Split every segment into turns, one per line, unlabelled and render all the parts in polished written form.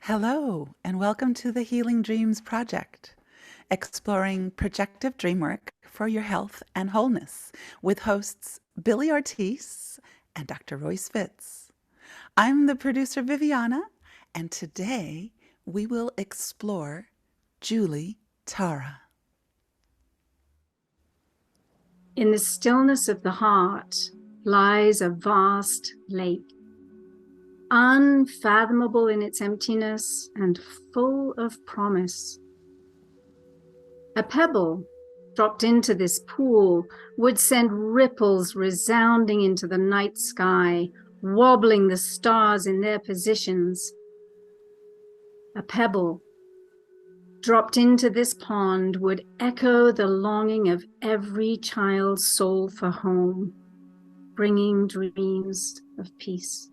Hello, and welcome to the Healing Dreams Project, exploring projective dreamwork for your health and wholeness with hosts Billie Ortiz and Dr. Royce Fitz. I'm the producer Viviana, and today we will explore Julie Tara.
In the stillness of the heart lies a vast lake, unfathomable in its emptiness and full of promise. A pebble dropped into this pool would send ripples resounding into the night sky, wobbling the stars in their positions. A pebble dropped into this pond would echo the longing of every child's soul for home, bringing dreams of peace.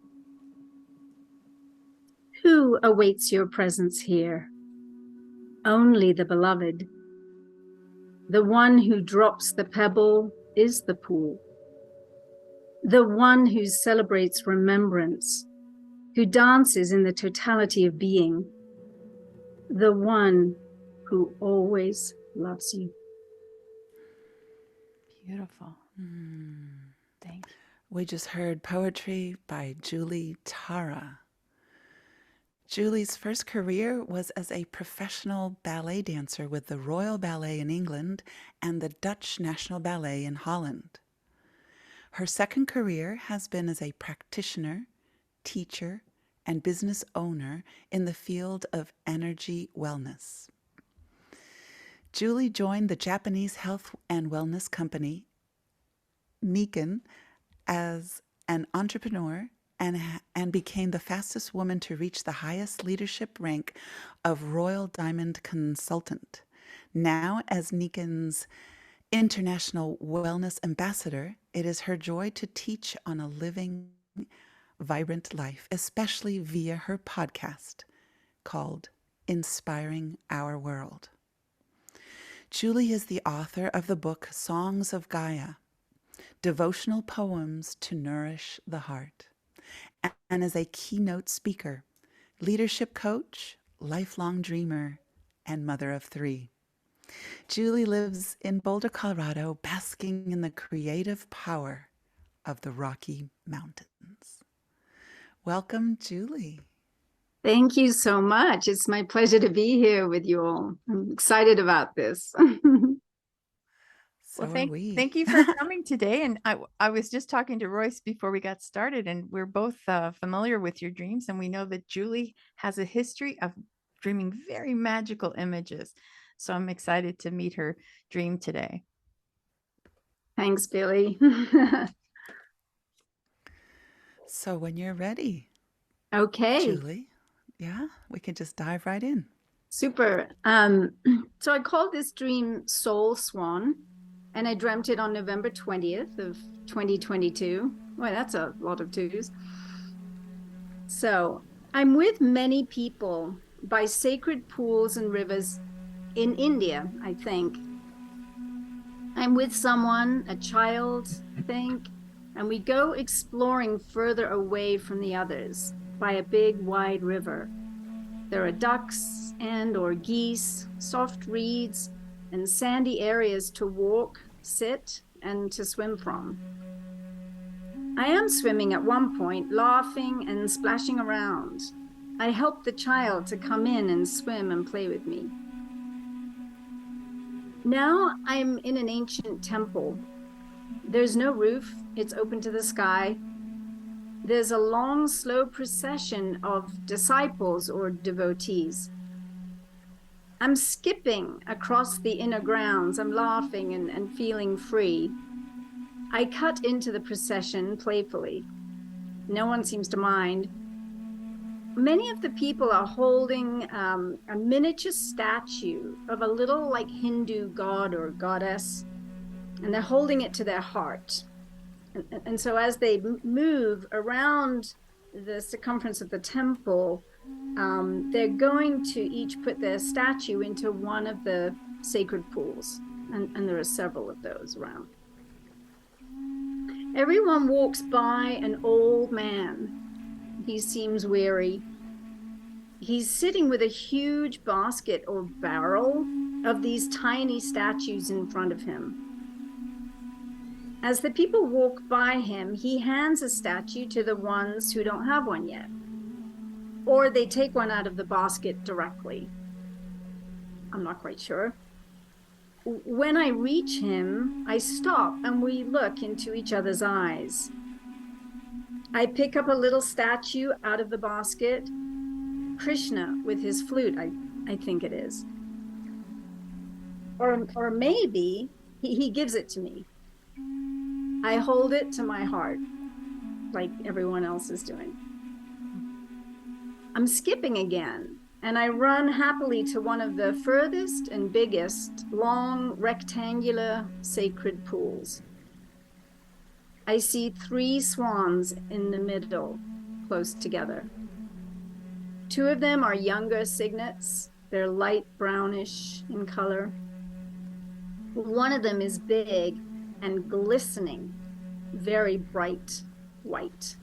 Who awaits your presence here? Only the beloved. The one who drops the pebble is the pool. The one who celebrates remembrance, who dances in the totality of being. The one who always loves you.
Beautiful. Thank you.
We just heard poetry by Julie Tara. Julie's first career was as a professional ballet dancer with the Royal Ballet in England and the Dutch National Ballet in Holland. Her second career has been as a practitioner, teacher, and business owner in the field of energy wellness. Julie joined the Japanese health and wellness company, Nikken, as an entrepreneur and became the fastest woman to reach the highest leadership rank of Royal Diamond Consultant. Now, as Nikken's International Wellness Ambassador, it is her joy to teach on a living, vibrant life, especially via her podcast called Inspiring Our World. Julie is the author of the book Songs of Gaia, Devotional Poems to Nourish the Heart, and is a keynote speaker, leadership coach, lifelong dreamer, and mother of three. Julie lives in Boulder, Colorado, basking in the creative power of the Rocky Mountains. Welcome, Julie.
Thank you so much. It's my pleasure to be here with you all. I'm excited about this.
So
thank you for coming today. And I was just talking to Royce before we got started, and we're both familiar with your dreams. And we know that Julie has a history of dreaming very magical images. So I'm excited to meet her dream today.
Thanks, Billie.
So when you're ready.
Okay.
Julie, yeah, we can just dive right in.
Super. So I called this dream Soul Swan, and I dreamt it on November 20th of 2022. Well, that's a lot of twos. So I'm with many people by sacred pools and rivers in India, I think. I'm with someone, a child, I think, and we go exploring further away from the others by a big, wide river. There are ducks or geese, soft reeds, and sandy areas to walk, sit, and to swim from. I am swimming at one point, laughing and splashing around. I help the child to come in and swim and play with me. Now I'm in an ancient temple. There's no roof, it's open to the sky. There's a long, slow procession of disciples or devotees. I'm skipping across the inner grounds. I'm laughing and feeling free. I cut into the procession playfully. No one seems to mind. Many of the people are holding a miniature statue of a little Hindu god or goddess, and they're holding it to their heart. And so as they move around the circumference of the temple, they're going to each put their statue into one of the sacred pools. And there are several of those around. Everyone walks by an old man. He seems weary. he's sitting with a huge basket or barrel of these tiny statues in front of him. As the people walk by him, he hands a statue to the ones who don't have one yet, or they take one out of the basket directly. I'm not quite sure. When I reach him, I stop and we look into each other's eyes. I pick up a little statue out of the basket, Krishna with his flute, I think it is. Or maybe he gives it to me. I hold it to my heart, like everyone else is doing. I'm skipping again, and I run happily to one of the furthest and biggest, long, rectangular, sacred pools. I see 3 swans in the middle, close together. 2 of them are younger cygnets. They're light brownish in color. One of them is big and glistening, very bright white.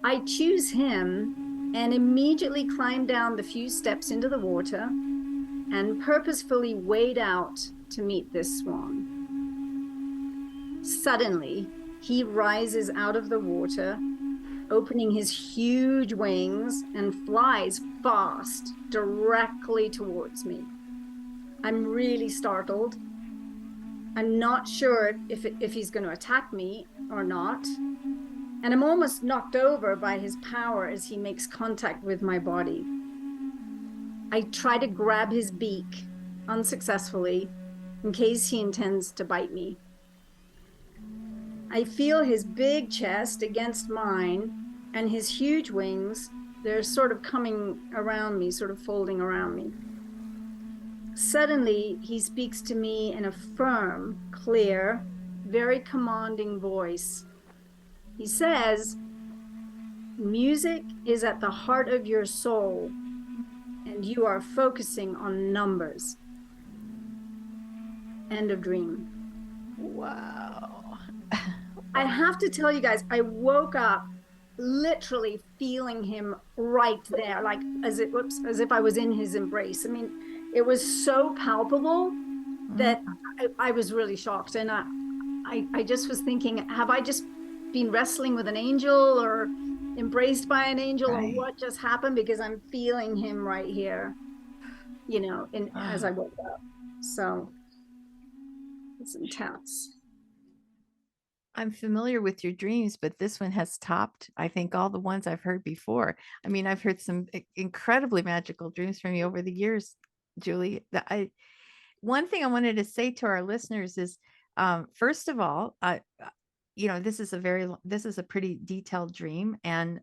I choose him and immediately climb down the few steps into the water and purposefully wade out to meet this swan. Suddenly, he rises out of the water, opening his huge wings, and flies fast directly towards me. I'm really startled. I'm not sure if he's going to attack me or not. And I'm almost knocked over by his power as he makes contact with my body. I try to grab his beak unsuccessfully in case he intends to bite me. I feel his big chest against mine and his huge wings. They're sort of coming around me, sort of folding around me. Suddenly, he speaks to me in a firm, clear, very commanding voice. He says, "Music is at the heart of your soul, and you are focusing on numbers." End of dream.
Wow.
I have to tell you guys, I woke up literally feeling him right there, like as if I was in his embrace. I mean, it was so palpable that I was really shocked. And I just was thinking, have I just been wrestling with an angel or embraced by an angel, or what just happened? Because I'm feeling him right here, as I woke up. So it's intense.
I'm familiar with your dreams, but this one has topped, I think, all the ones I've heard before. I mean, I've heard some incredibly magical dreams from you over the years, Julie. One thing I wanted to say to our listeners is, first of all, this is a pretty detailed dream, and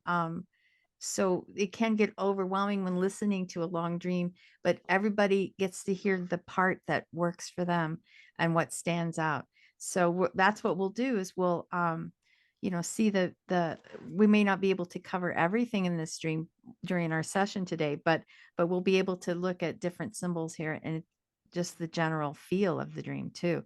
so it can get overwhelming when listening to a long dream, but everybody gets to hear the part that works for them and what stands out. So that's what we'll do is we'll, see we may not be able to cover everything in this dream during our session today, but we'll be able to look at different symbols here and just the general feel of the dream too.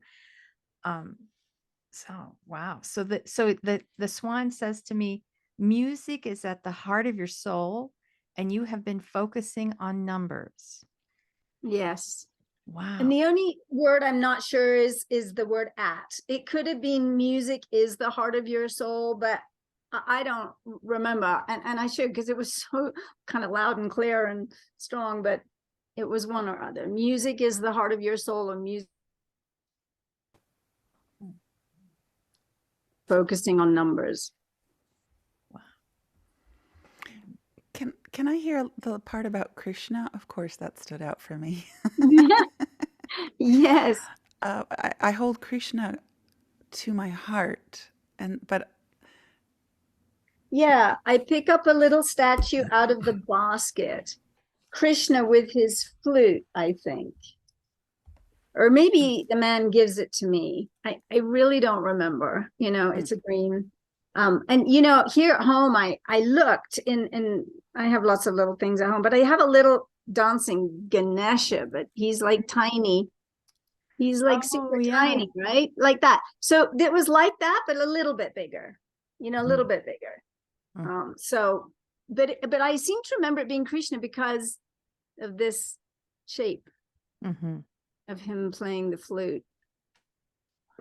So, wow. So the swan says to me, music is at the heart of your soul and you have been focusing on numbers.
Yes.
Wow.
And the only word I'm not sure is the word at. It could have been music is the heart of your soul, but I don't remember. And I should, because it was so kind of loud and clear and strong, but it was one or other. Music is the heart of your soul, or music focusing on numbers.
Wow.
Can I hear the part about Krishna? Of course, that stood out for me.
Yes.
I hold Krishna to my heart, but
yeah, I pick up a little statue out of the basket. Krishna with his flute, I think. Or maybe the man gives it to me. I really don't remember. It's a dream. And here at home, I looked in I have lots of little things at home, but I have a little dancing Ganesha, but he's like tiny. He's like super tiny, right? Like that. So it was like that, but a little bit bigger, a little bit bigger. So but I seem to remember it being Krishna because of this shape of him playing the flute.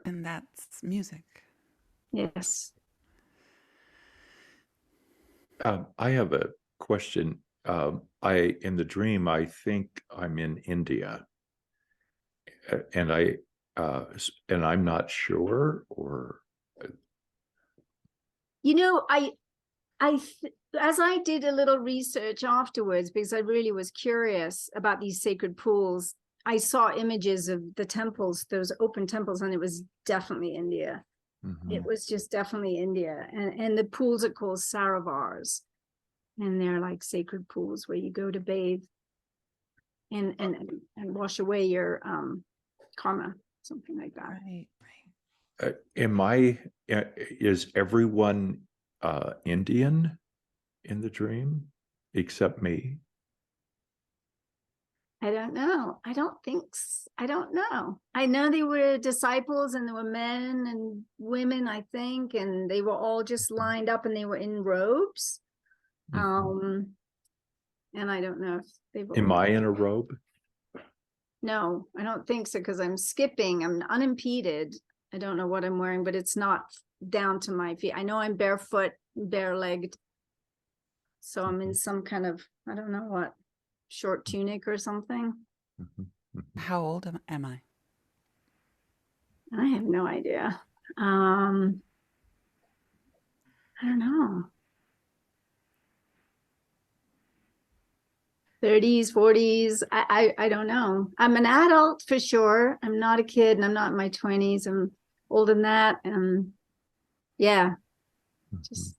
And that's music.
Yes.
I have a question. In the dream, I think I'm in India, and I'm not sure, or
as I did a little research afterwards, because I really was curious about these sacred pools, I saw images of the temples, those open temples, and it was definitely India. It was just definitely India. And the pools are called sarovars. And they're like sacred pools where you go to bathe and wash away your karma, something like that.
Right.
is everyone Indian in the dream except me?
I don't know. I don't know. I know they were disciples and there were men and women, I think, and they were all just lined up and they were in robes. And I don't know if they were.
Am I in a robe?
No, I don't think so, because I'm skipping. I'm unimpeded. I don't know what I'm wearing, but it's not down to my feet. I know I'm barefoot, bare-legged. So I'm in some kind of, I don't know what, short tunic or something.
How old am I?
I have no idea. I don't know. 30s, 40s. I don't know. I'm an adult for sure. I'm not a kid and I'm not in my 20s. I'm older than that. And yeah, just,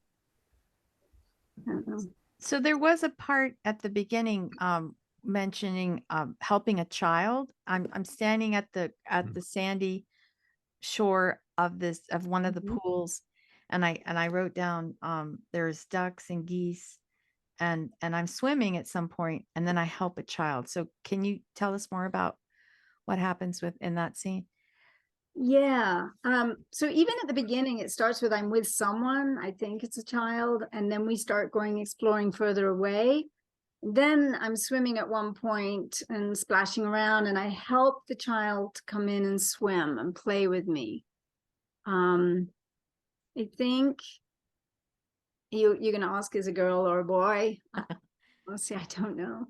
I don't know.
So there was a part at the beginning mentioning helping a child. I'm standing at the sandy shore of one of the pools, and I wrote down there's ducks and geese, and I'm swimming at some point, and then I help a child. So can you tell us more about what happens in that scene?
Yeah. So even at the beginning, it starts with I'm with someone, I think it's a child, and then we start exploring further away. Then I'm swimming at one point and splashing around, and I help the child come in and swim and play with me. I think you're gonna ask, is a girl or a boy? Honestly, I don't know.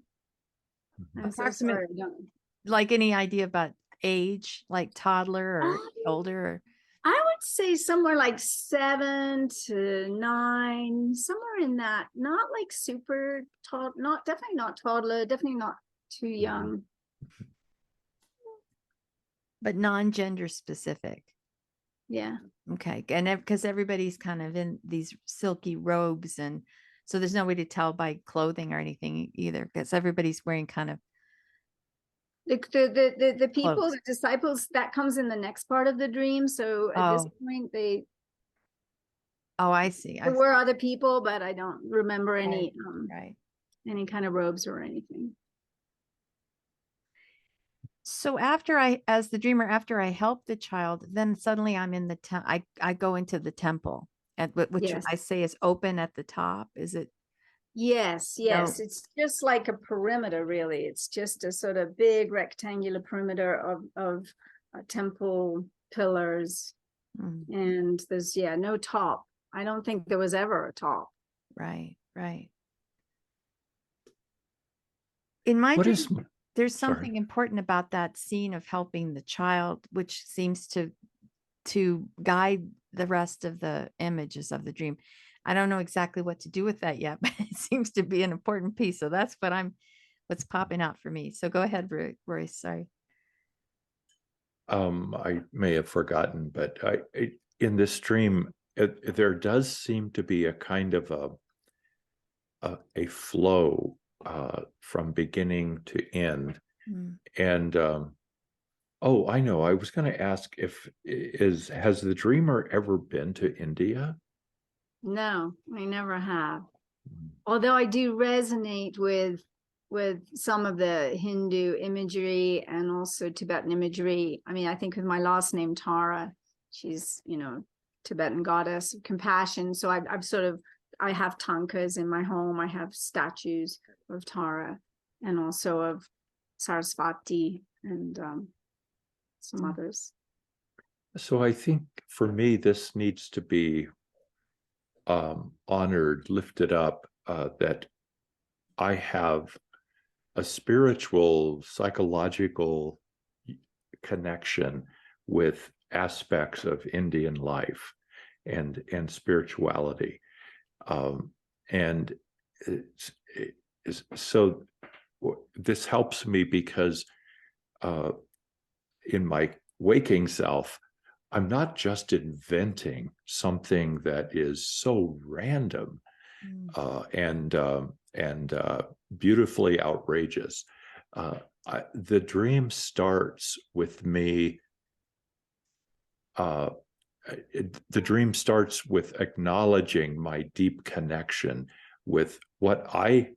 I'm so sorry. I don't.
Like any idea about age, like toddler or older?
I would say somewhere like 7 to 9, somewhere in that. Not like super tall, definitely not toddler, definitely not too young.
But non-gender specific.
Yeah.
Okay. And because everybody's kind of in these silky robes, and so there's no way to tell by clothing or anything either, because everybody's wearing kind of
The people,
clothes.
the disciples, that comes in the next part of the dream. So at this point,
I see.
There were other people, but I don't remember any
any
kind of robes or anything.
So as the dreamer, after I help the child, then suddenly I'm in I go into the temple, which I say is open at the top. Is it?
Yes.
No.
It's just like a perimeter, really. It's just a sort of big rectangular perimeter of temple pillars. And there's, no top. I don't think there was ever a top.
Right. In my dream, there's something important about that scene of helping the child, which seems to guide the rest of the images of the dream. I don't know exactly what to do with that yet, but it seems to be an important piece. So that's what's popping out for me. So go ahead, Royce. Sorry.
I may have forgotten, but in this dream, there does seem to be a kind of a flow from beginning to end. And I know, I was going to ask has the dreamer ever been to India?
No, I never have. Although I do resonate with some of the Hindu imagery and also Tibetan imagery. I mean, I think with my last name, Tara, she's, Tibetan goddess of compassion. So I've sort of I have tankas in my home. I have statues of Tara and also of Sarasvati and some others.
So I think for me, this needs to be honored, lifted up, that I have a spiritual, psychological connection with aspects of Indian life and spirituality. And so this helps me because in my waking self, I'm not just inventing something that is so random and beautifully outrageous. The dream starts with me. The dream starts with acknowledging my deep connection with what I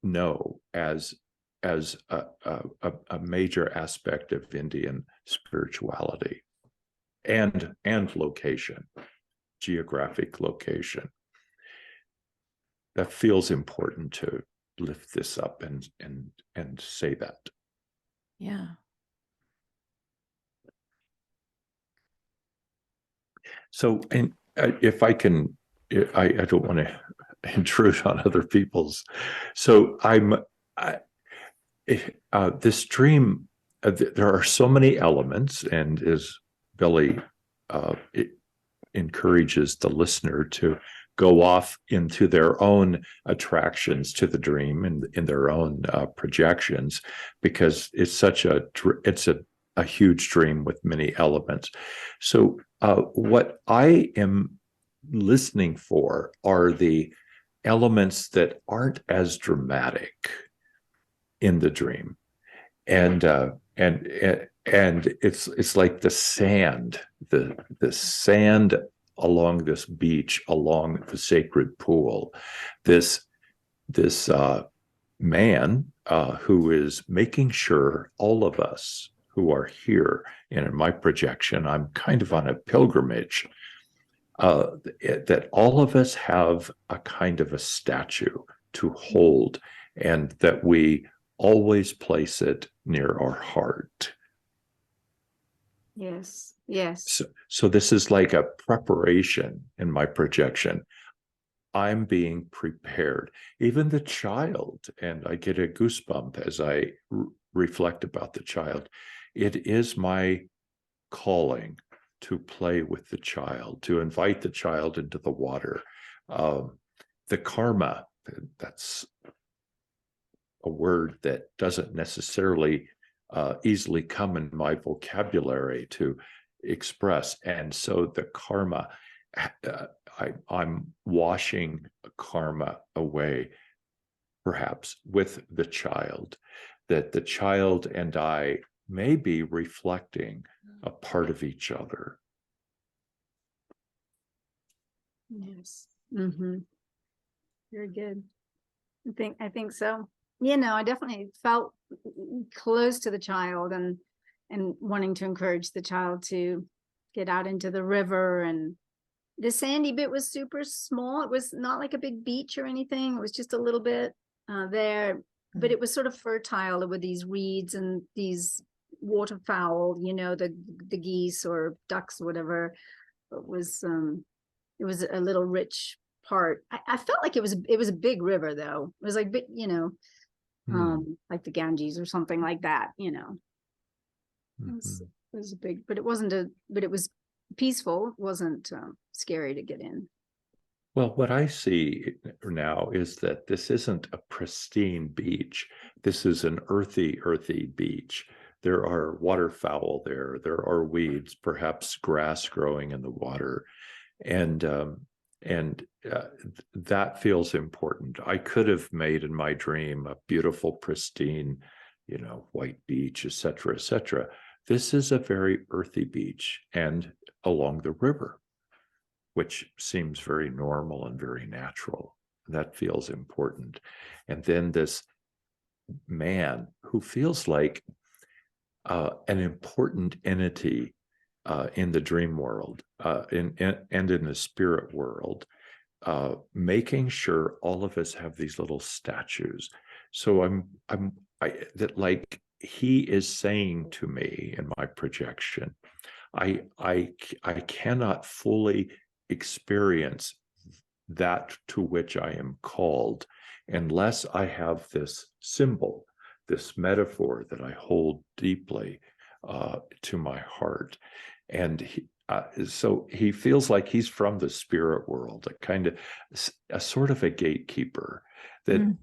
know as a major aspect of Indian spirituality and location, geographic location. That feels important to lift this up and say that.
Yeah.
So, and if I can, I don't want to intrude on other people's. So this dream, there are so many elements, and as Billie encourages the listener to go off into their own attractions to the dream and in their own projections, because it's a huge dream with many elements. So what I am listening for are the elements that aren't as dramatic in the dream, and it's like the sand along this beach, along the sacred pool, this man who is making sure all of us who are here, and in my projection, I'm kind of on a pilgrimage, that all of us have a kind of a statue to hold, and that we always place it near our heart.
Yes, yes.
So this is like a preparation in my projection. I'm being prepared. Even the child, and I get a goosebump as I reflect about the child. It is my calling to play with the child, to invite the child into the water. The karma, that's a word that doesn't necessarily easily come in my vocabulary to express. And so the karma, I'm washing karma away, perhaps with the child, that the child and I may be reflecting a part of each other.
Yes. Mm-hmm. Very good. I think so. You know, I definitely felt close to the child and wanting to encourage the child to get out into the river. And the sandy bit was super small. It was not like a big beach or anything. It was just a little bit there, but it was sort of fertile with these reeds and these waterfowl, you know, the geese or ducks or whatever. It was a little rich part. I felt like it was a big river though. It was like, you know, like the Ganges or something like that, you know. It was a big, but it was peaceful. It wasn't scary to get in.
Well, what I see now is that this isn't a pristine beach. This is an earthy beach. There are waterfowl there. There are weeds, perhaps grass growing in the water. And that feels important. I could have made in my dream a beautiful, pristine, you know, white beach, et cetera, et cetera. This is a very earthy beach and along the river, which seems very normal and very natural. That feels important. And then this man who feels like an important entity in the dream world and in the spirit world, making sure all of us have these little statues. So that like he is saying to me in my projection, I cannot fully experience that to which I am called unless I have this symbol, this metaphor that I hold deeply to my heart. And so he feels like he's from the spirit world, a sort of a gatekeeper that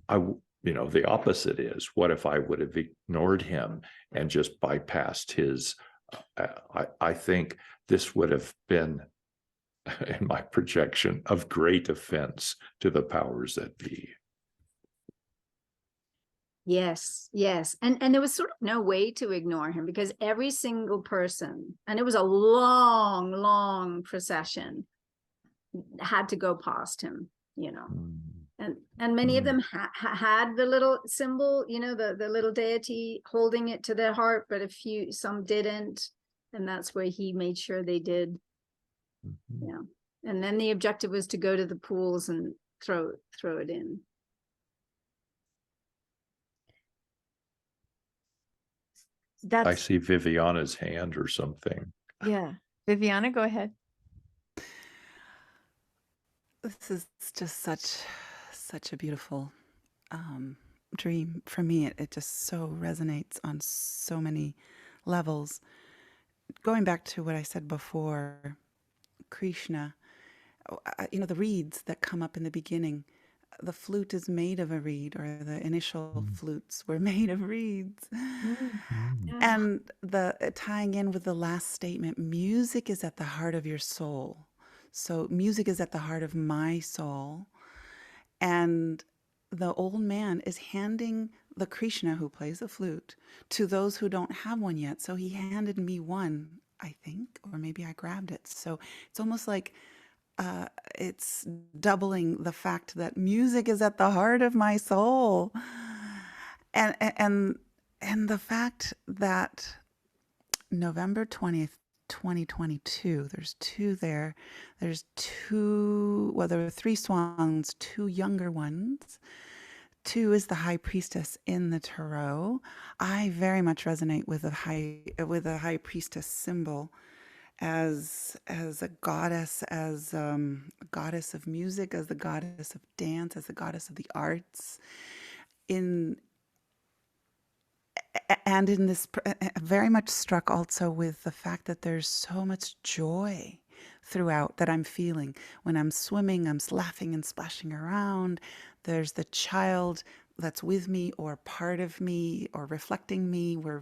the opposite is, what if I would have ignored him and just bypassed his, I think this would have been, in my projection, of great offense to the powers that be.
Yes, yes. And there was sort of no way to ignore him, because every single person, and it was a long, long procession, had to go past him, and many of them had the little symbol, the little deity holding it to their heart, but some didn't, and that's where he made sure they did. Yeah. And then the objective was to go to the pools and throw it in.
I see Viviana's hand or something.
Yeah. Viviana, go ahead.
This is just such a beautiful dream for me. It just so resonates on so many levels. Going back to what I said before, Krishna, the reeds that come up in the beginning, the flute is made of a reed, or the initial flutes were made of reeds. And the tying in with the last statement, music is at the heart of your soul. So music is at the heart of my soul. And the old man is handing the Krishna, who plays the flute, to those who don't have one yet. So he handed me one, I think, or maybe I grabbed it. So it's almost like it's doubling the fact that music is at the heart of my soul. And the fact that November 20th, 2022, there's two there. There's two, well, there were three swans, two younger ones. Two is the high priestess in the tarot. I very much resonate with a high priestess symbol as a goddess, as a goddess of music, as the goddess of dance, as the goddess of the arts. And in this, very much struck also with the fact that there's so much joy throughout that I'm feeling. When I'm swimming, I'm laughing and splashing around. There's the child that's with me, or part of me, or reflecting me. We're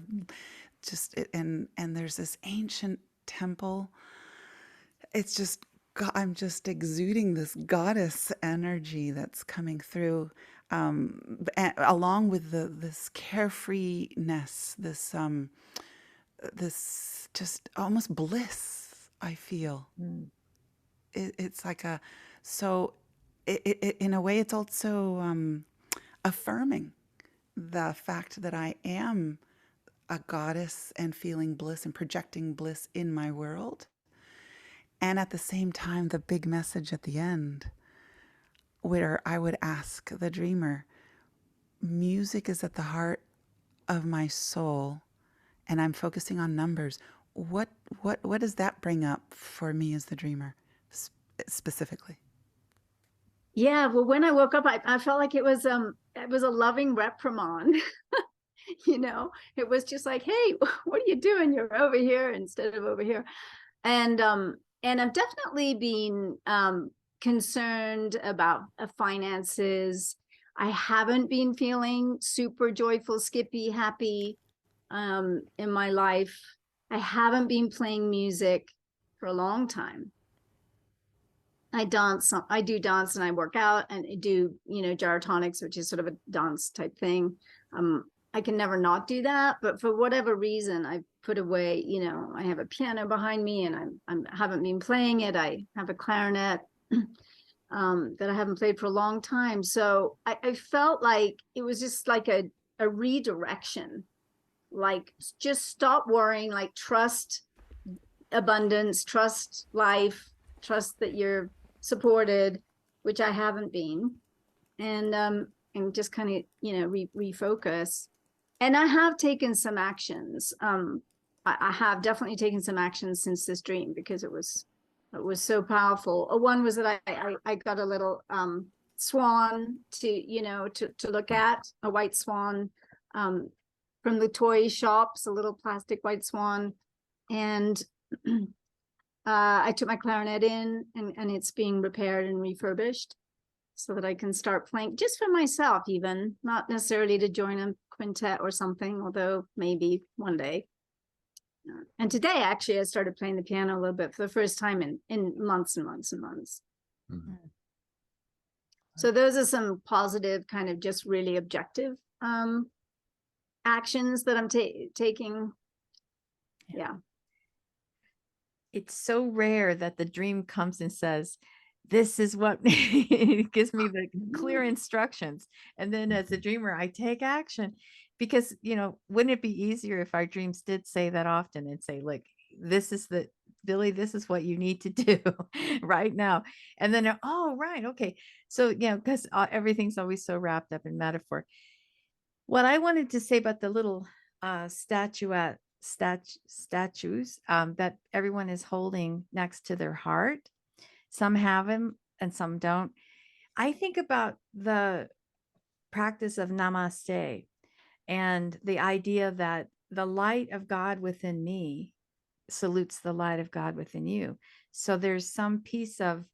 just, and there's this ancient temple. It's just, I'm just exuding this goddess energy that's coming through. Along with this carefreeness, this just almost bliss, I feel. It's like in a way, it's also affirming the fact that I am a goddess and feeling bliss and projecting bliss in my world. And at the same time, the big message at the end, where I would ask the dreamer, music is at the heart of my soul, and I'm focusing on numbers. What does that bring up for me as the dreamer, specifically?
Yeah, well, when I woke up, I felt like it was a loving reprimand. It was just like, hey, what are you doing? You're over here instead of over here. And I've definitely been concerned about finances. I haven't been feeling super joyful, skippy, happy in my life. I haven't been playing music for a long time. I do dance, and I work out, and I do, gyrotonics, which is sort of a dance type thing. I can never not do that, but for whatever reason, I put away, I have a piano behind me, and I haven't been playing it. I have a clarinet that I haven't played for a long time. So I felt like it was just like a redirection, like just stop worrying, like trust abundance, trust life, trust that you're supported, which I haven't been, and just kind of, you know, refocus. And I have taken some actions. I have definitely taken some actions since this dream, because it was so powerful. One was that I got a little swan to, you know, to look at, a white swan from the toy shops, a little plastic white swan. And I took my clarinet in, and it's being repaired and refurbished so that I can start playing just for myself, even not necessarily to join a quintet or something, although maybe one day. And today, actually, I started playing the piano a little bit for the first time in months and months and months.
Mhm.
So those are some positive, kind of just really objective actions that I'm taking. Yeah.
It's so rare that the dream comes and says, this is what it gives me the clear instructions. And then as a dreamer, I take action, because, you know, wouldn't it be easier if our dreams did say that often and say, like, this is the Billie, this is what you need to do right now. And then, oh, right. Okay. So, you know, because everything's always so wrapped up in metaphor. What I wanted to say about the little statues that everyone is holding next to their heart. Some have them and some don't. I think about the practice of namaste and the idea that the light of God within me salutes the light of God within you. So there's some piece of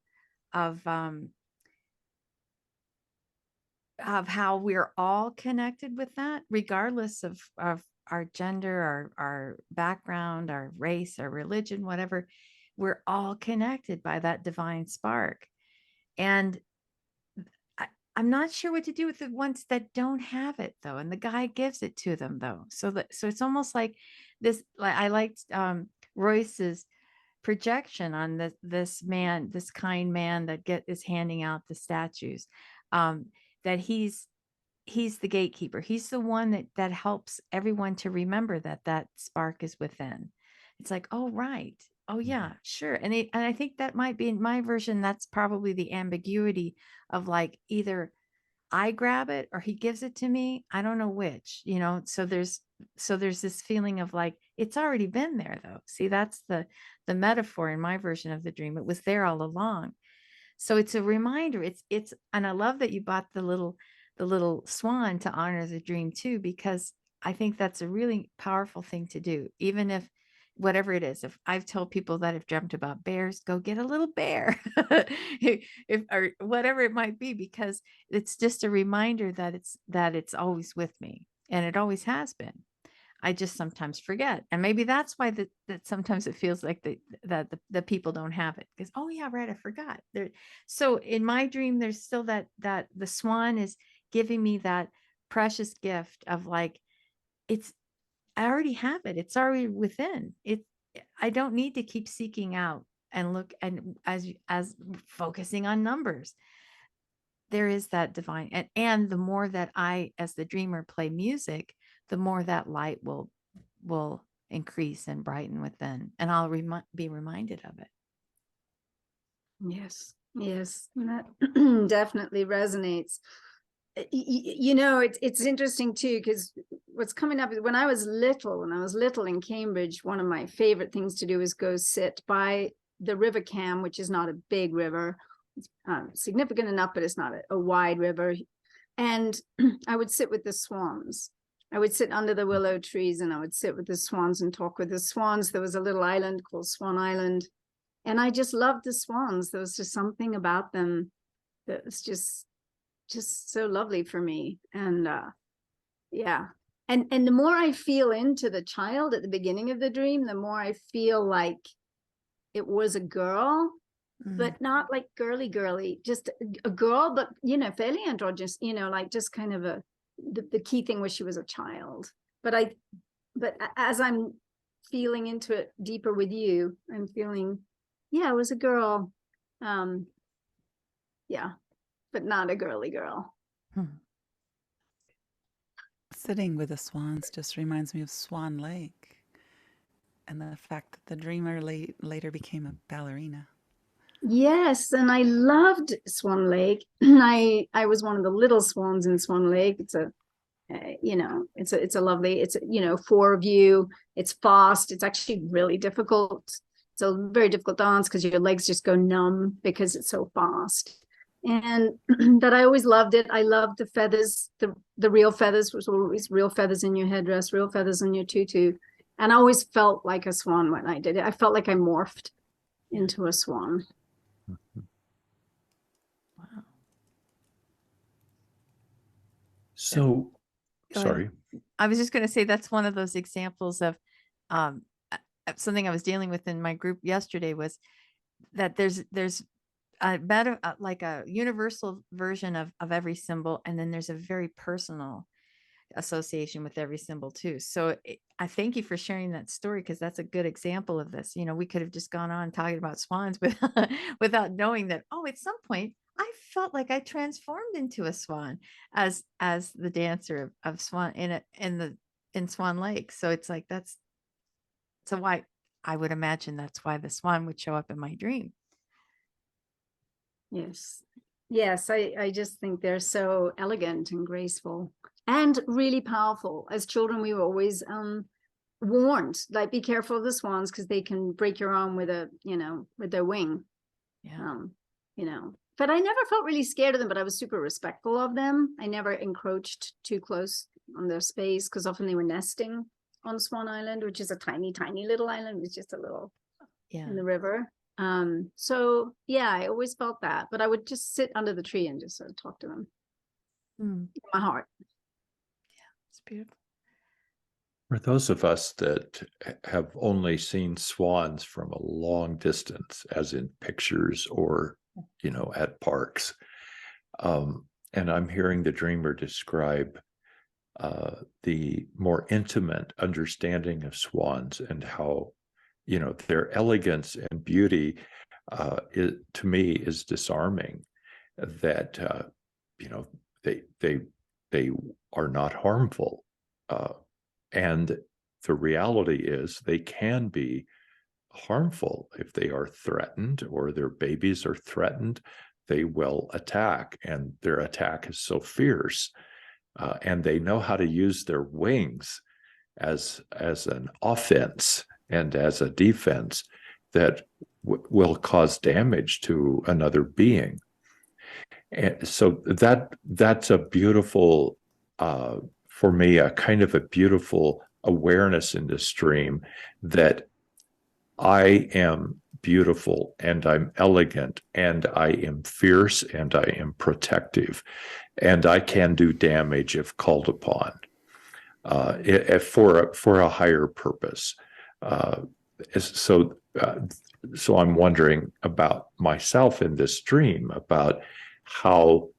how we're all connected with that, regardless of our gender, our background, our race, our religion, whatever. We're all connected by that divine spark. And I'm not sure what to do with the ones that don't have it, though. And the guy gives it to them, though. So it's almost like this. Like, I liked Royce's projection on this man, this kind man that is handing out the statues. That he's the gatekeeper. He's the one that helps everyone to remember that spark is within. It's like, oh, right. Oh, yeah, sure. And I think that might be in my version. That's probably the ambiguity of, like, either I grab it or he gives it to me. I don't know which, you know. So there's this feeling of, like, it's already been there, though. See, that's the metaphor in my version of the dream. It was there all along. So it's a reminder. It's and I love that you bought the little swan to honor the dream too, because I think that's a really powerful thing to do. Even if whatever it is, if I've told people that have dreamt about bears, go get a little bear, if or whatever it might be, because it's just a reminder that it's always with me, and it always has been. I just sometimes forget. And maybe that's why that sometimes it feels like that the people don't have it, because, oh yeah, right, I forgot. So in my dream, there's still that the swan is giving me that precious gift of, like, I already have it. It's already within it. I don't need to keep seeking out and look, and as focusing on numbers. There is that divine, and the more that I, as the dreamer, play music, the more that light will increase and brighten within, and I'll be reminded of it.
Yes, that definitely resonates. You know, it's interesting too, because what's coming up is when I was little in Cambridge, one of my favorite things to do is go sit by the River Cam, which is not a big river. It's significant enough, but it's not a wide river. And I would sit with the swans. I would sit under the willow trees, and I would sit with the swans and talk with the swans. There was a little island called Swan Island, and I just loved the swans. There was just something about them that was just so lovely for me. And yeah, and the more I feel into the child at the beginning of the dream, the more I feel like it was a girl, but not like girly, just a girl, but, you know, fairly androgynous, you know, like just kind of the key thing was she was a child. But as I'm feeling into it deeper with you, I'm feeling, yeah, it was a girl. Yeah, but not a girly girl.
Sitting with the swans just reminds me of Swan Lake and the fact that the dreamer later became a ballerina.
Yes, and I loved Swan Lake. I was one of the little swans in Swan Lake. It's a it's a lovely, it's, four of you. It's fast. It's actually really difficult. It's a very difficult dance because your legs just go numb because it's so fast. And but I always loved it. I loved the feathers, the real feathers, was always real feathers in your headdress, real feathers in your tutu. And I always felt like a swan when I did it. I felt like I morphed into a swan.
Wow.
So,
Go ahead.
sorry.
I was just going to say that's one of those examples of something I was dealing with in my group yesterday, was that there's a better like a universal version of every symbol, and then there's a very personal association with every symbol too. So I thank you for sharing that story, because that's a good example of this. We could have just gone on talking about swans without knowing that, oh, at some point I felt like I transformed into a swan as the dancer of Swan in Swan Lake. So it's like so why I would imagine that's why the swan would show up in my dream.
Yes. Yes, I just think they're so elegant and graceful and really powerful. As children, we were always warned, like, be careful of the swans because they can break your arm with with their wing.
Yeah.
But I never felt really scared of them, but I was super respectful of them. I never encroached too close on their space because often they were nesting on Swan Island, which is a tiny, tiny little island. It's just a little in the river. So yeah, I always felt that, but I would just sit under the tree and just sort of talk to them. My heart.
Yeah, it's beautiful.
For those of us that have only seen swans from a long distance, as in pictures or, at parks, and I'm hearing the dreamer describe the more intimate understanding of swans and how, their elegance and beauty, to me, is disarming. That they are not harmful. And the reality is they can be harmful if they are threatened or their babies are threatened. They will attack, and their attack is so fierce. And they know how to use their wings as an offense and as a defense that will cause damage to another being. And so that's a beautiful, for me, a kind of a beautiful awareness in this stream that I am beautiful and I'm elegant and I am fierce and I am protective and I can do damage if called upon for a higher purpose. So I'm wondering about myself in this dream, about how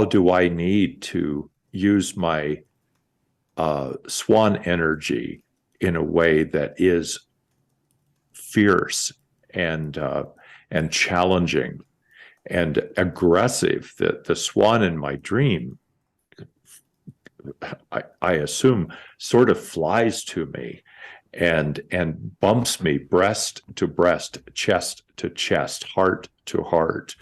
do I need to use my swan energy in a way that is fierce and challenging and aggressive. The swan in my dream, I assume, sort of flies to me and bumps me breast to breast, chest to chest, heart to heart,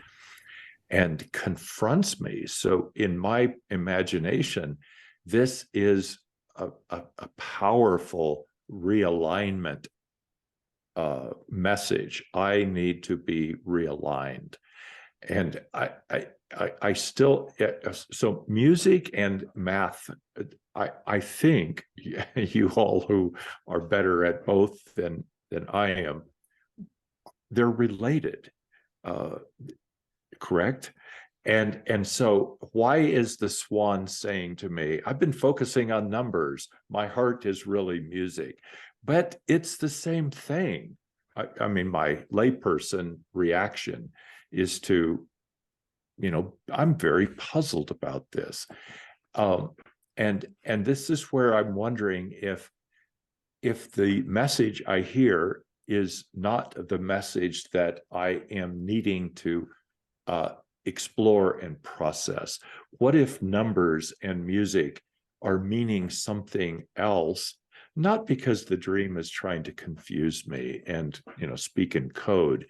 and confronts me. So in my imagination, this is a powerful realignment message. I need to be realigned. And I still, so music and math, I think you all who are better at both than I am, they're related, correct? And so why is the swan saying to me, I've been focusing on numbers, my heart is really music, but it's the same thing. I mean, my layperson reaction is to, I'm very puzzled about this. And this is where I'm wondering if the message I hear is not the message that I am needing to explore and process. What if numbers and music are meaning something else, not because the dream is trying to confuse me and speak in code,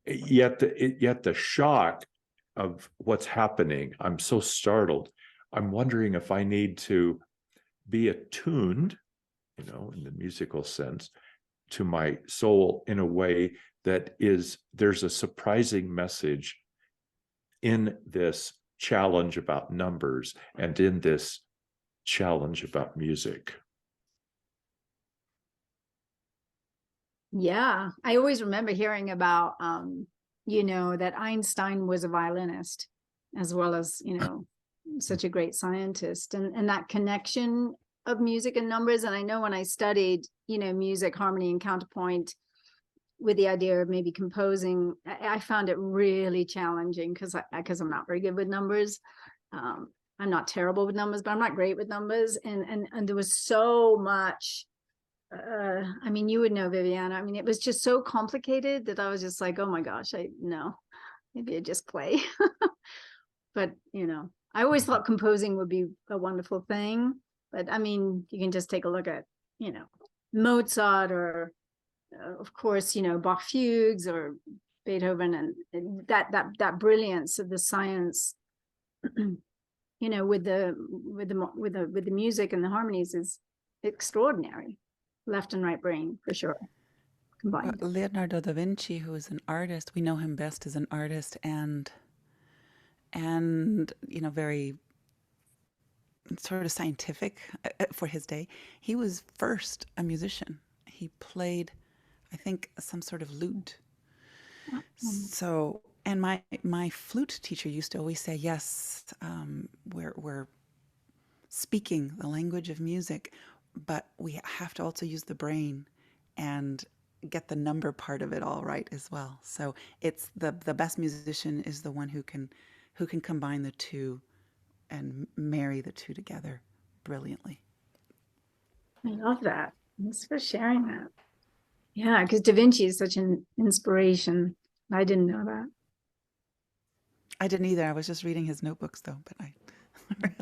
yet the shock of what's happening, I'm so startled. I'm wondering if I need to be attuned, in the musical sense, to my soul in a way that there's a surprising message in this challenge about numbers and in this challenge about music.
Yeah, I always remember hearing about, that Einstein was a violinist as well as, such a great scientist, and that connection of music and numbers. And I know when I studied, music, harmony, and counterpoint with the idea of maybe composing, I found it really challenging because I'm not very good with numbers. I'm not terrible with numbers, but I'm not great with numbers. And there was so much, you would know, Viviana. It was just so complicated that I was just like, oh my gosh, maybe I just play. But, I always thought composing would be a wonderful thing. But you can just take a look at, Mozart or, of course, Bach fugues or Beethoven, and that brilliance of the science, with the music and the harmonies is extraordinary. Left and right brain, for sure, combined.
Leonardo da Vinci, who is an artist, we know him best as an artist and very sort of scientific for his day. He was first a musician. He played, I think, some sort of lute. So, and my flute teacher used to always say, yes, we're speaking the language of music, but we have to also use the brain and get the number part of it all right as well. So it's the best musician is the one who can combine the two and marry the two together brilliantly.
I love that. Thanks for sharing that. Yeah, because Da Vinci is such an inspiration. I didn't know that.
I didn't either. I was just reading his notebooks though, but I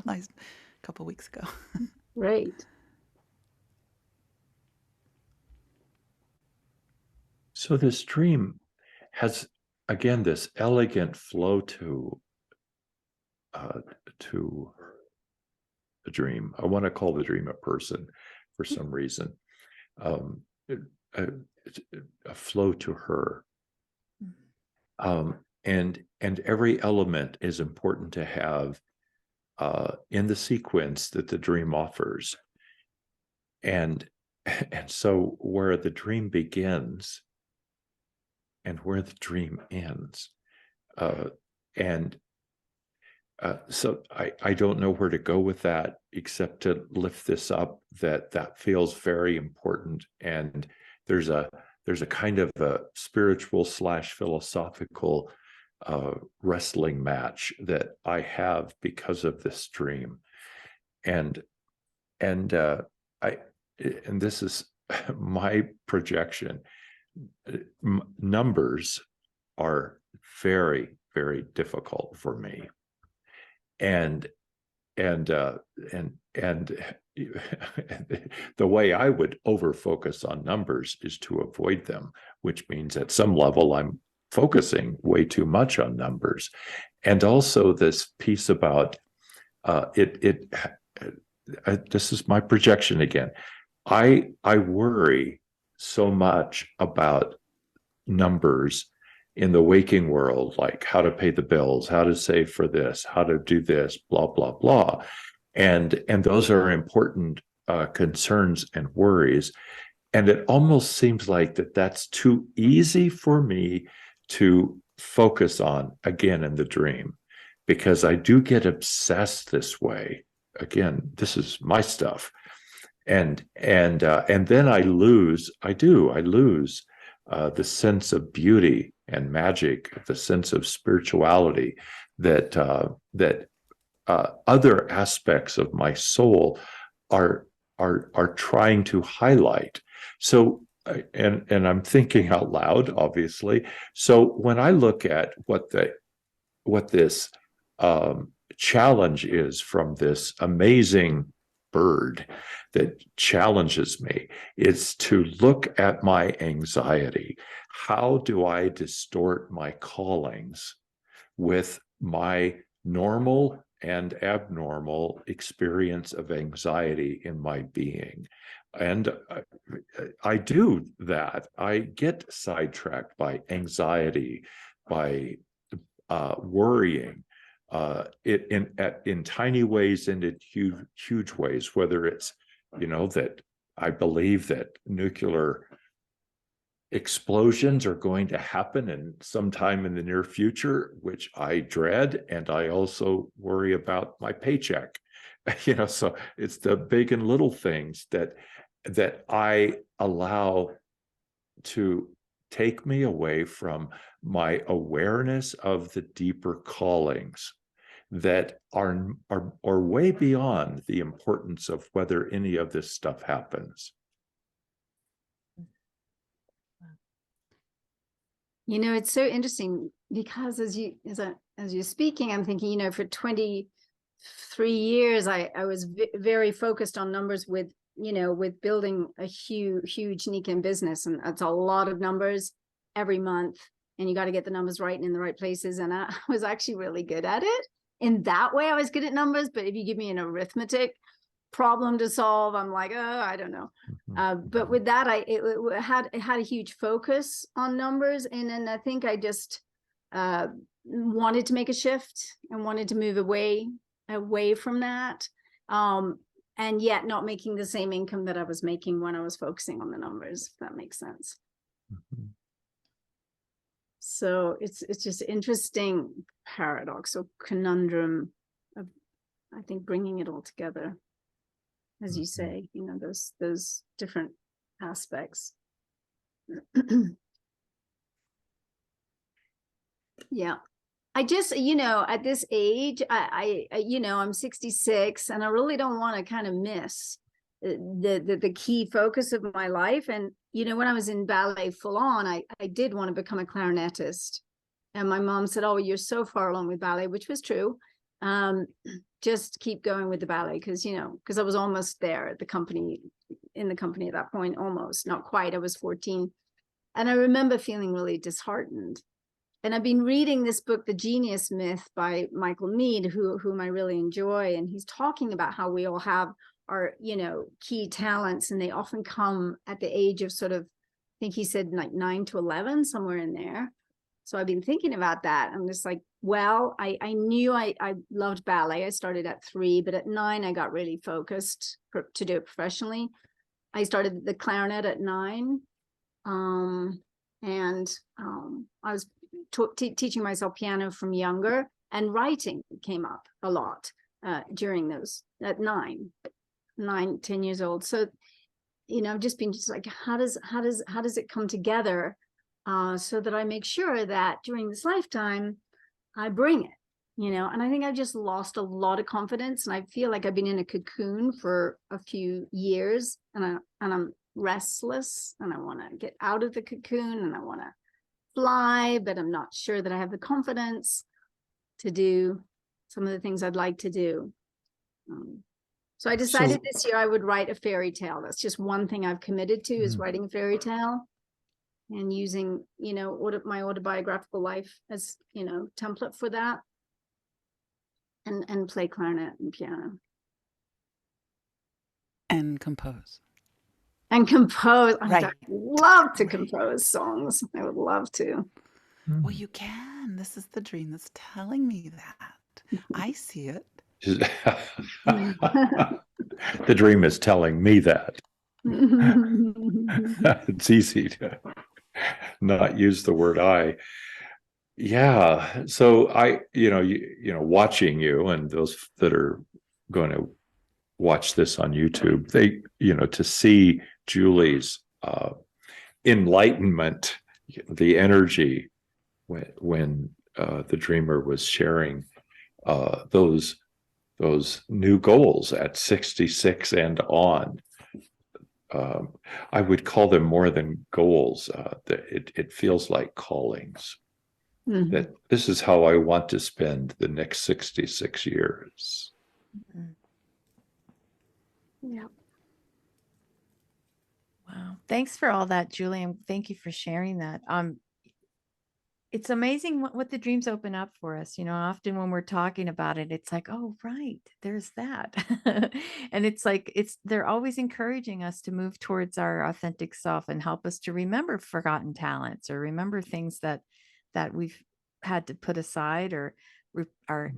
realized a couple weeks ago.
Right.
So this dream has, again, this elegant flow to a dream. I want to call the dream a person for some reason. A flow to her. And every element is important to have in the sequence that the dream offers. And so where the dream begins and where the dream ends. So I don't know where to go with that except to lift this up, that feels very important. And there's a kind of a spiritual / philosophical wrestling match that I have because of this dream. And this is my projection. Numbers are very, very difficult for me. And the way I would overfocus on numbers is to avoid them, which means at some level I'm focusing way too much on numbers. And also this piece about this is my projection again. I worry so much about numbers in the waking world, like how to pay the bills, how to save for this, how to do this, blah, blah, blah. And those are important concerns and worries. And it almost seems like that's too easy for me to focus on again in the dream, because I do get obsessed this way. Again, this is my stuff. And then I lose the sense of beauty and magic, the sense of spirituality that other aspects of my soul are trying to highlight. So, and I'm thinking out loud, obviously. So when I look at what this challenge is from this amazing bird that challenges me. It's to look at my anxiety. How do I distort my callings with my normal and abnormal experience of anxiety in my being? And I do that. I get sidetracked by anxiety, by worrying, in tiny ways and in huge ways. Whether it's, that I believe that nuclear explosions are going to happen in sometime in the near future, which I dread, and I also worry about my paycheck. So it's the big and little things that I allow to take me away from my awareness of the deeper callings that are way beyond the importance of whether any of this stuff happens.
It's so interesting because as you're speaking, I'm thinking, for 23 years, I was very focused on numbers with building a huge Nikan business. And that's a lot of numbers every month. And you got to get the numbers right and in the right places. And I was actually really good at it. In that way, I was good at numbers. But if you give me an arithmetic problem to solve, I'm like, oh, I don't know. But with that, it had a huge focus on numbers. And then I think I just wanted to make a shift and wanted to move away from that. And yet not making the same income that I was making when I was focusing on the numbers, if that makes sense.
Mm-hmm.
So it's just interesting paradox or conundrum of, I think, bringing it all together, as you say, those different aspects. Yeah. I just, at this age, I'm 66 and I really don't want to kind of miss the key focus of my life. And, when I was in ballet full on, I did want to become a clarinetist. And my mom said, oh, you're so far along with ballet, which was true. Just keep going with the ballet because I was almost there at the company, at that point, almost, not quite. I was 14. And I remember feeling really disheartened. And I've been reading this book, The Genius Myth by Michael Mead, whom I really enjoy. And he's talking about how we all have our, key talents, and they often come at the age of sort of, I think he said like 9 to 11, somewhere in there. So I've been thinking about that. I'm just like, well, I knew I loved ballet. I started at 3, but at 9, I got really focused to do it professionally. I started the clarinet at 9. And I was teaching myself piano from younger, and writing came up a lot during those at 9, 10 years old. So, I've just been like, how does it come together so that I make sure that during this lifetime I bring it, and I think I've just lost a lot of confidence, and I feel like I've been in a cocoon for a few years, and I'm restless, and I want to get out of the cocoon, and I want to fly, but I'm not sure that I have the confidence to do some of the things I'd like to do. So I decided this year I would write a fairy tale. That's just one thing I've committed to, is writing a fairy tale and using, my autobiographical life as, template for that, and play clarinet and piano.
And compose.
And compose.
Right.
I'd love to compose songs. I would love to.
Well, you can. This is the dream that's telling me that. I see it.
The dream is telling me that. It's easy to not use the word I. Yeah. So I, watching you, and those that are going to watch this on YouTube, they, to see Julie's enlightenment, the energy when the dreamer was sharing those new goals at 66 and on. I would call them more than goals. It feels like callings. Mm-hmm. That this is how I want to spend the next 66 years.
Yeah.
Wow. Thanks for all that, Julie, and thank you for sharing that. It's amazing what the dreams open up for us. You know, often when we're talking about it, it's like, oh, right, there's that. And it's like, they're always encouraging us to move towards our authentic self and help us to remember forgotten talents or remember things that we've had to put aside or are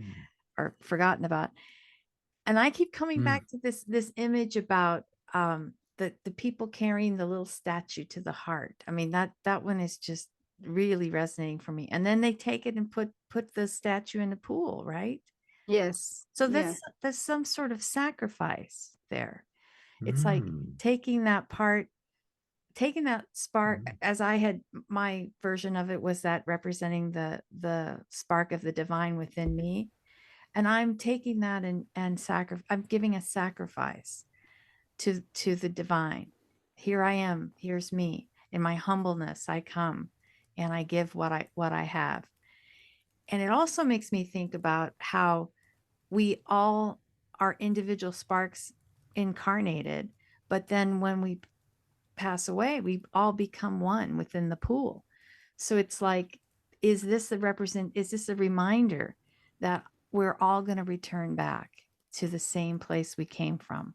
forgotten about. And I keep coming back to this image about the people carrying the little statue to the heart. I mean, that one is just really resonating for me. And then they take it and put the statue in the pool, right?
Yes.
So
Yes.
that's some sort of sacrifice there. It's like taking that spark, as I had, my version of it was that representing the spark of the divine within me. And I'm taking that and I'm giving a sacrifice to the divine. Here I am, here's me. In my humbleness, I come and I give what I have. And it also makes me think about how we all are individual sparks incarnated, but then when we pass away, we all become one within the pool. So it's like, is this a reminder that we're all going to return back to the same place we came from?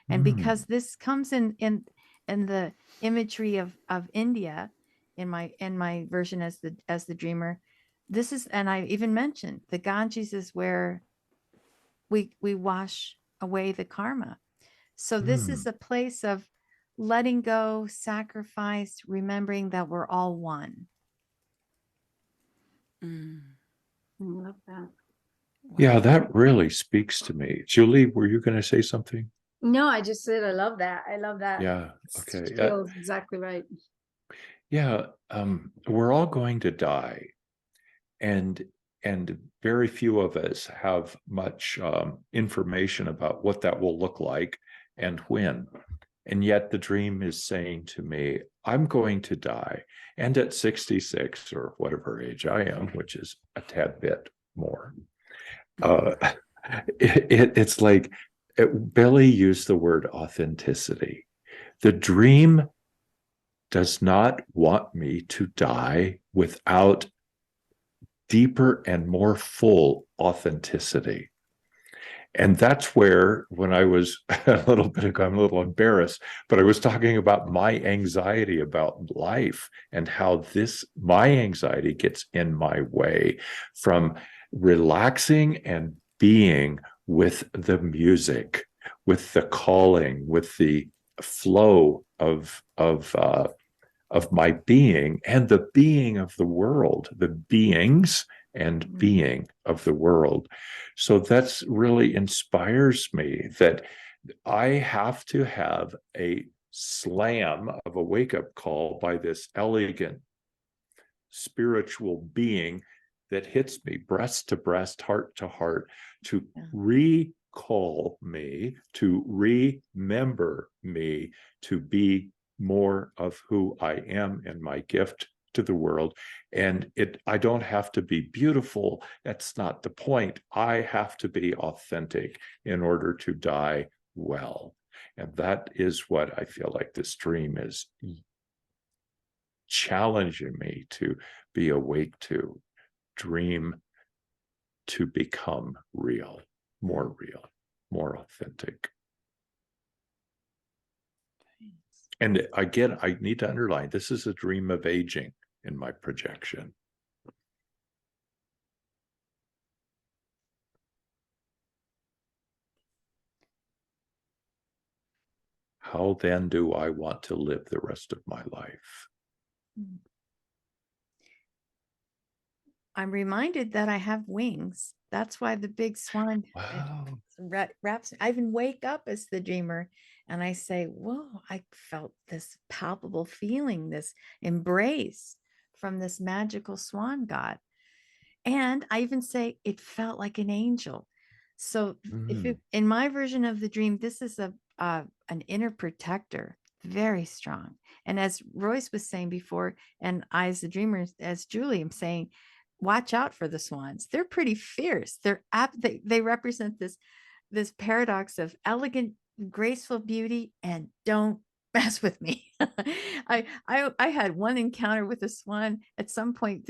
And because this comes in the imagery of India in my version as the dreamer, this is, and I even mentioned the Ganges is where we wash away the karma. So this is a place of letting go, sacrifice, remembering that we're all one.
I love that.
Yeah, that really speaks to me. Julie, were you going to say something?
No, I just said I love that. I love that.
Yeah. Okay.
It feels exactly right.
Yeah. We're all going to die, and very few of us have much information about what that will look like and when. And yet the dream is saying to me, I'm going to die. And at 66 or whatever age I am, which is a tad bit more, it's like Billie used the word authenticity. The dream does not want me to die without deeper and more full authenticity. And that's where, when I was I'm a little embarrassed, but I was talking about my anxiety about life and how my anxiety gets in my way from relaxing and being with the music, with the calling, with the flow of my being and the being of the world, the beings and being of the world. So that's really inspires me that I have to have a slam of a wake-up call by this elegant spiritual being that hits me breast to breast, heart to heart, to recall me, to remember me, to be more of who I am and my gift to the world. And I don't have to be beautiful. That's not the point. I have to be authentic in order to die well. And that is what I feel like this dream is challenging me to be awake to, dream to become real, more authentic. And again, I need to underline, this is a dream of aging in my projection. How then do I want to live the rest of my life?
I'm reminded that I have wings. That's why the big swan wraps. I even wake up as the dreamer and I say, whoa, I felt this palpable feeling, this embrace from this magical swan god. And I even say it felt like an angel. So in my version of the dream, this is an inner protector, very strong. And as Royce was saying before, and I as the dreamer, as Julie, I'm saying, watch out for the swans. They're pretty fierce. They represent this paradox of elegant graceful beauty and don't mess with me. I had one encounter with a swan at some point.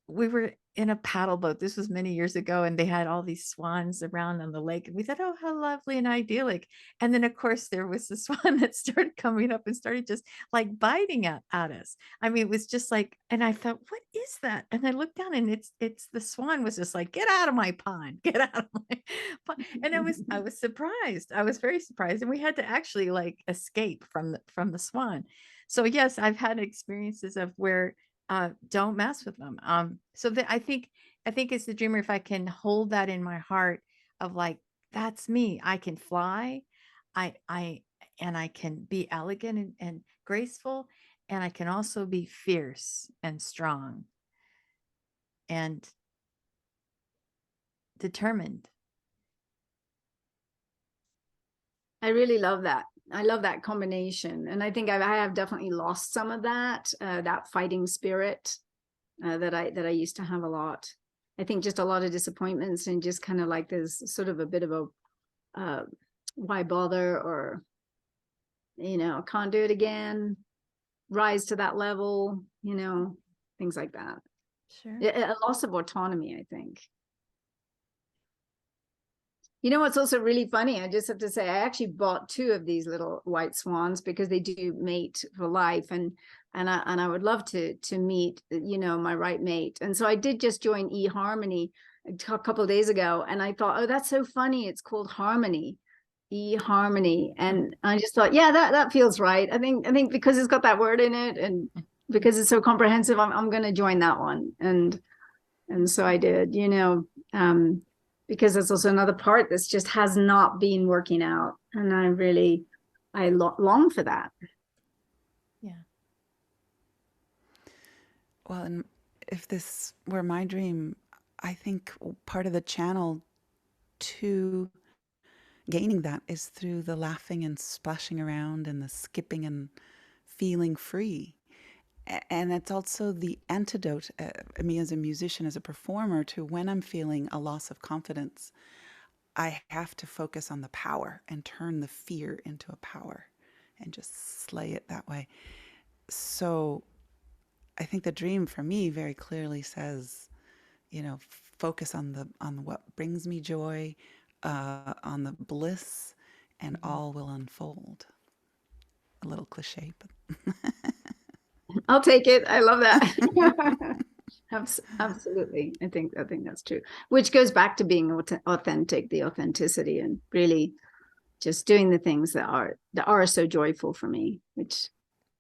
We were in a paddle boat. This was many years ago, and they had all these swans around on the lake. And we thought, oh, how lovely and idyllic. And then, of course, there was the swan that started coming up and started just like biting at us. I mean, it was just like, and I thought, what is that? And I looked down, and it's the swan was just like, get out of my pond, get out of my pond. And I was surprised. I was very surprised, and we had to actually like escape from the swan. So yes, I've had experiences of where don't mess with them. So that I think as the dreamer, if I can hold that in my heart of like, that's me, I can fly, and I can be elegant and graceful, and I can also be fierce and strong and determined.
I really love that. I love that combination. And I think I have definitely lost some of that, that fighting spirit that I used to have a lot. I think just a lot of disappointments and just kind of like there's sort of a bit of a why bother, or, you know, can't do it again, rise to that level, you know, things like that.
Sure.
A loss of autonomy, I think. You know what's also really funny? I just have to say, I actually bought 2 of these little white swans because they do mate for life, and I would love to meet, you know, my right mate. And so I did just join eHarmony a couple of days ago, and I thought, oh, that's so funny. It's called Harmony, eHarmony, and I just thought, yeah, that feels right. I think because it's got that word in it, and because it's so comprehensive, I'm going to join that one, and so I did, you know. Because there's also another part that's just has not been working out, and I long for that.
Yeah.
Well, and if this were my dream, I think part of the channel to gaining that is through the laughing and splashing around and the skipping and feeling free. And it's also the antidote, me as a musician, as a performer, to when I'm feeling a loss of confidence. I have to focus on the power and turn the fear into a power and just slay it that way. So I think the dream for me very clearly says, you know, focus on what brings me joy, on the bliss, and all will unfold. A little cliche, but
I'll take it. I love that. Absolutely. I think that's true. Which goes back to being authentic, the authenticity, and really just doing the things that are so joyful for me, which,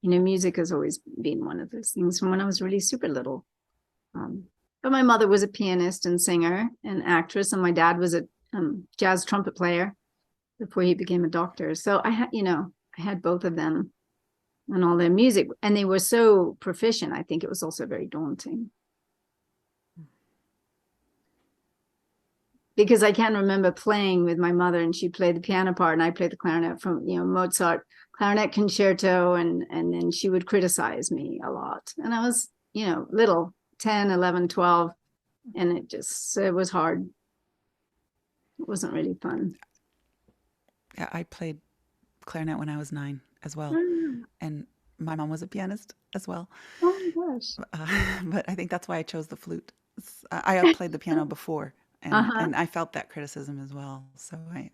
you know, music has always been one of those things from when I was really super little. But my mother was a pianist and singer and actress, and my dad was a jazz trumpet player before he became a doctor. So I had both of them and all their music, and they were so proficient. I think it was also very daunting, because I can remember playing with my mother, and she played the piano part and I played the clarinet from, you know, Mozart clarinet concerto, and then she would criticize me a lot, and I was, you know, little, 10, 11, 12, and it was hard. It wasn't really fun.
Yeah, I played clarinet when I was 9 as well. And my mom was a pianist as well.
Oh my gosh.
But I think that's why I chose the flute. I played the piano before, and I felt that criticism as well. So I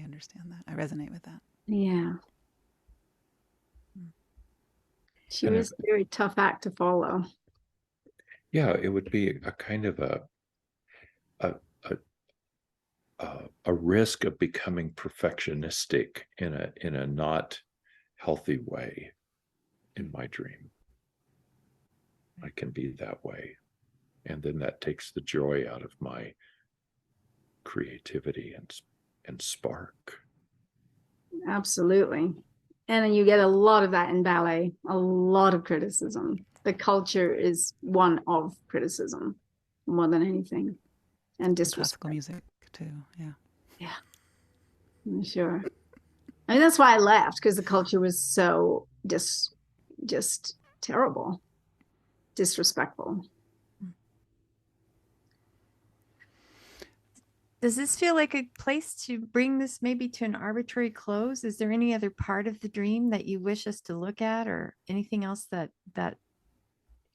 understand that. I resonate with that.
Yeah. She was a very tough act to follow.
Yeah, it would be a kind of a risk of becoming perfectionistic in a not healthy way. In my dream, I can be that way, and then that takes the joy out of my creativity and spark.
Absolutely. And you get a lot of that in ballet, a lot of criticism. The culture is one of criticism more than anything, and disrespect.
Classical music too, yeah.
Yeah, I'm sure. I mean, that's why I left, because the culture was so just terrible, disrespectful.
Does this feel like a place to bring this maybe to an arbitrary close? Is there any other part of the dream that you wish us to look at, or anything else that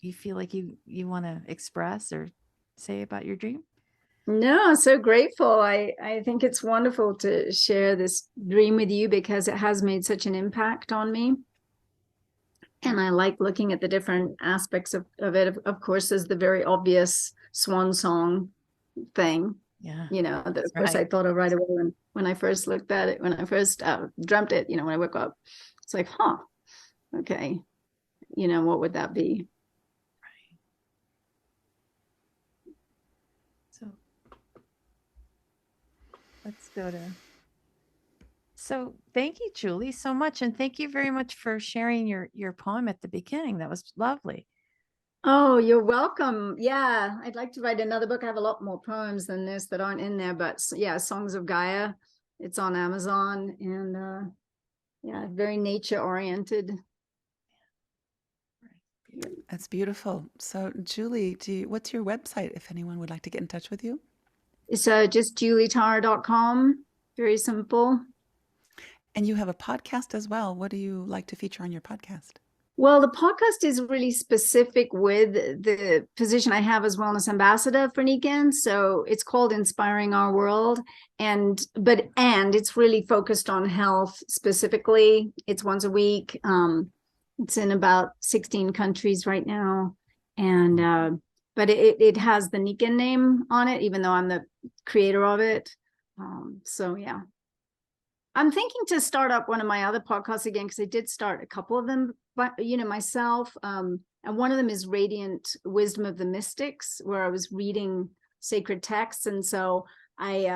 you feel like you want to express or say about your dream?
No, so grateful. I think it's wonderful to share this dream with you because it has made such an impact on me. And I like looking at the different aspects of it. Of course, there's the very obvious swan song thing.
Yeah.
That of
right.
course I thought of right away when I first looked at it, when I first dreamt it, when I woke up. It's like, okay, what would that be?
Right. So let's go to. So thank you, Julie, so much. And thank you very much for sharing your poem at the beginning. That was lovely.
Oh, you're welcome. Yeah, I'd like to write another book. I have a lot more poems than this that aren't in there, but yeah, Songs of Gaia. It's on Amazon, and yeah, very nature oriented.
That's beautiful. So, Julie, what's your website if anyone would like to get in touch with you?
It's just julietara.com. Very simple.
And you have a podcast as well. What do you like to feature on your podcast?
Well, the podcast is really specific with the position I have as wellness ambassador for Nikken. So it's called Inspiring Our World. And it's really focused on health specifically. It's once a week. It's in about 16 countries right now. And but it has the Nikken name on it, even though I'm the creator of it. So yeah. I'm thinking to start up one of my other podcasts again, because I did start a couple of them, but myself. And one of them is Radiant Wisdom of the Mystics, where I was reading sacred texts. And so I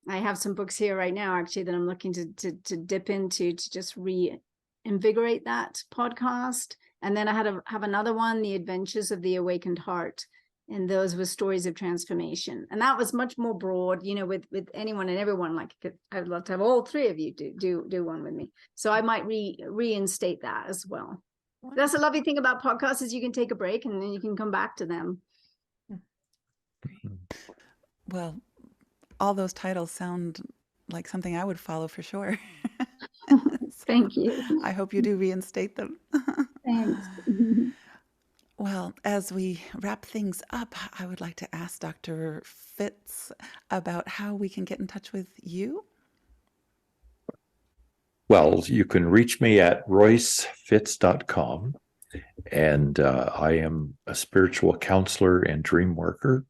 have some books here right now, actually, that I'm looking to dip into to just reinvigorate that podcast. And then I have another one, The Adventures of the Awakened Heart. And those were stories of transformation. And that was much more broad, with anyone and everyone. Like, I'd love to have all three of you do one with me. So I might reinstate that as well. Wow. That's a lovely thing about podcasts, is you can take a break and then you can come back to them.
Well, all those titles sound like something I would follow for sure.
Thank you.
I hope you do reinstate them.
Thanks.
Well, as we wrap things up, I would like to ask Dr. Fitz about how we can get in touch with you.
Well, you can reach me at roycefitz.com, and I am a spiritual counselor and dream worker.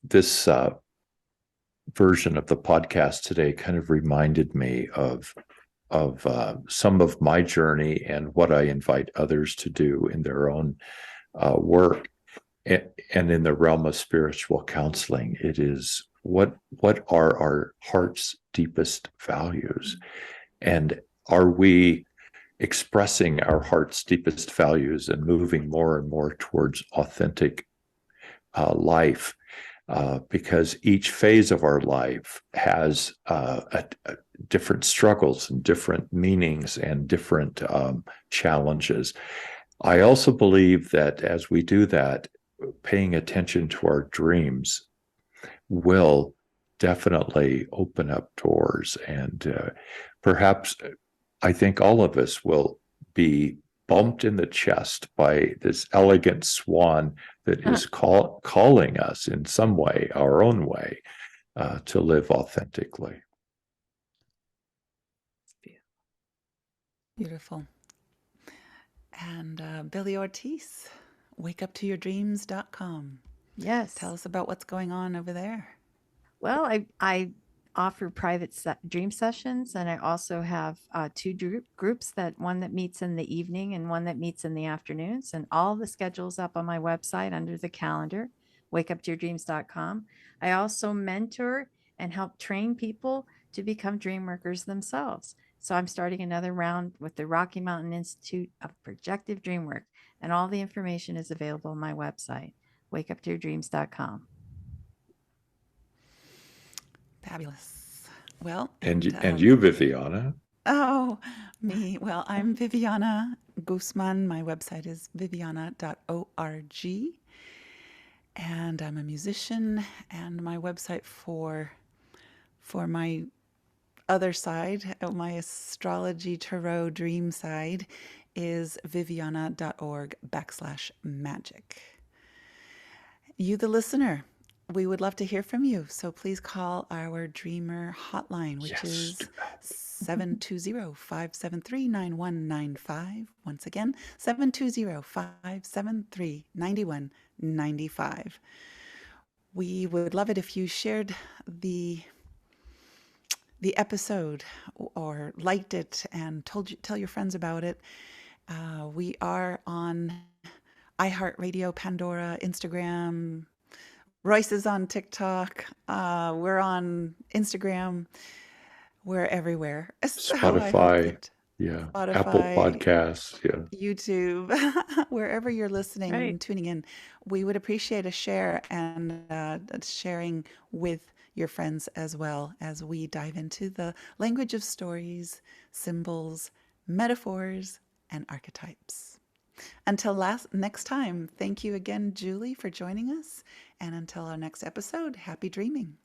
This version of the podcast today kind of reminded me of some of my journey and what I invite others to do in their own work. And in the realm of spiritual counseling, it is what are our heart's deepest values? And are we expressing our heart's deepest values and moving more and more towards authentic life? Because each phase of our life has different struggles and different meanings and different challenges. I also believe that as we do that, paying attention to our dreams will definitely open up doors. And perhaps I think all of us will be bumped in the chest by this elegant swan that is calling us in some way, our own way, to live authentically.
Beautiful. And Billie Ortiz, wakeuptoyourdreams.com.
Yes.
Tell us about what's going on over there.
Well, I offer private dream sessions, and I also have two groups, one that meets in the evening and one that meets in the afternoons, and all the schedules up on my website under the calendar, wakeuptoyourdreams.com. I also mentor and help train people to become dream workers themselves. So I'm starting another round with the Rocky Mountain Institute of Projective Dreamwork, and all the information is available on my website, wakeuptoyourdreams.com.
Fabulous. Well,
and you, Viviana.
Oh, me. Well, I'm Viviana Guzman. My website is viviana.org. and I'm a musician, and my website for my other side, my astrology tarot dream side, is viviana.org/magic. You, the listener, we would love to hear from you. So please call our Dreamer hotline, which
Yes,
is 720-573-9195. Once again, 720-573-9195. We would love it if you shared the episode or liked it and tell your friends about it. We are on iHeartRadio, Pandora, Instagram. Royce is on TikTok. We're on Instagram. We're everywhere. So I hope
Spotify,
that
yeah, Apple
Spotify,
Podcasts, yeah.
YouTube, wherever you're listening
Right.
and tuning in, we would appreciate a share and sharing with your friends as well as we dive into the language of stories, symbols, metaphors, and archetypes. Until next time, thank you again, Julie, for joining us. And until our next episode, happy dreaming.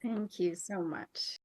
Thank you so much.